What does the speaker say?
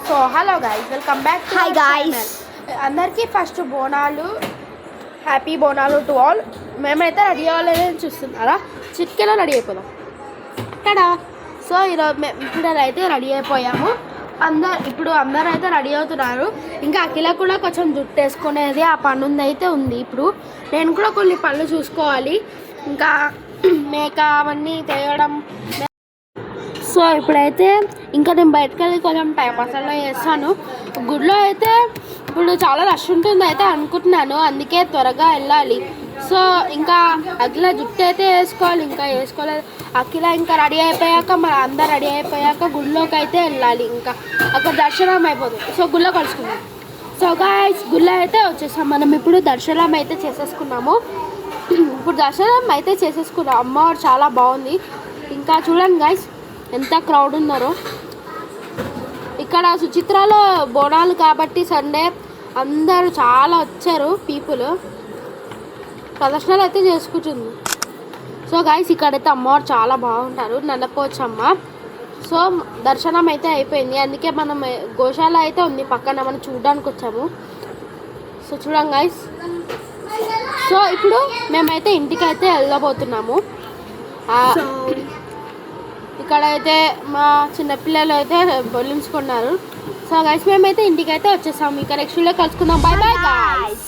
So hello guys, welcome back to hi guys. అందరికీ first Bonalu, happy Bonalu to all. మేమైతే ready అవ్వాలని చూస్తున్నారా, చిట్కెలో ready అయిపోదాం ఇక్కడ. సో ఈరోజు ఇప్పుడు అయితే రెడీ అయిపోయాము. ఇప్పుడు అందరూ అయితే రెడీ అవుతున్నారు. ఇంకా అఖిల కూడా కొంచెం జుట్టు వేసుకునేది ఆ పనుంది అయితే ఉంది. ఇప్పుడు నేను కూడా కొన్ని పనులు చూసుకోవాలి, ఇంకా మేకప్ అవన్నీ తేయడం. సో ఇప్పుడైతే ఇంకా నేను బయటకు వెళ్ళి కొంచెం టైం అసలు చేస్తాను. గుడిలో అయితే ఇప్పుడు చాలా రష్ ఉంటుంది అయితే అనుకుంటున్నాను, అందుకే త్వరగా వెళ్ళాలి. సో ఇంకా అఖిల జుట్టు అయితే వేసుకోవాలి, ఇంకా వేసుకోలేదు. అఖిల ఇంకా రెడీ అయిపోయాక మరి అందరు రెడీ అయిపోయాక గుడిలోకి అయితే వెళ్ళాలి. ఇంకా అక్కడ దర్శనం అయిపోతుంది. సో గుడిలో కలుసుకుందాం. సో గాయ్స్, గుడిలో అయితే వచ్చేసాం. మనం ఇప్పుడు దర్శనం అయితే చేసేసుకున్నాము. ఇప్పుడు దర్శనం అయితే చేసేసుకున్నాం. అమ్మవారు చాలా బాగుంది. ఇంకా చూడండి గాయ్స్ ఎంత క్రౌడ్ ఉన్నారో. ఇక్కడ సుచిత్రాలో బోనాలు కాబట్టి సండే అందరూ చాలా వచ్చారు పీపుల్. ప్రదర్శనలు అయితే చేసుకుంటుంది. సో గాయస్, ఇక్కడైతే అమ్మవారు చాలా బాగుంటారు, నల్లపోచమ్మ. సో దర్శనం అయితే అయిపోయింది, అందుకే మనం గోశాల అయితే ఉంది పక్కన, మనం చూడడానికి వచ్చాము. సో చూడండి గాయస్. సో ఇప్పుడు మేమైతే ఇంటికి అయితే వెళ్ళబోతున్నాము. ఇక్కడైతే మా చిన్నపిల్లలు అయితే బొలించుకున్నారు. సో గైస్, మేమైతే ఇంటికి అయితే వచ్చేసాము. ఇంకా నెక్స్ట్ వీడియో కలుసుకుందాం. By bye guys.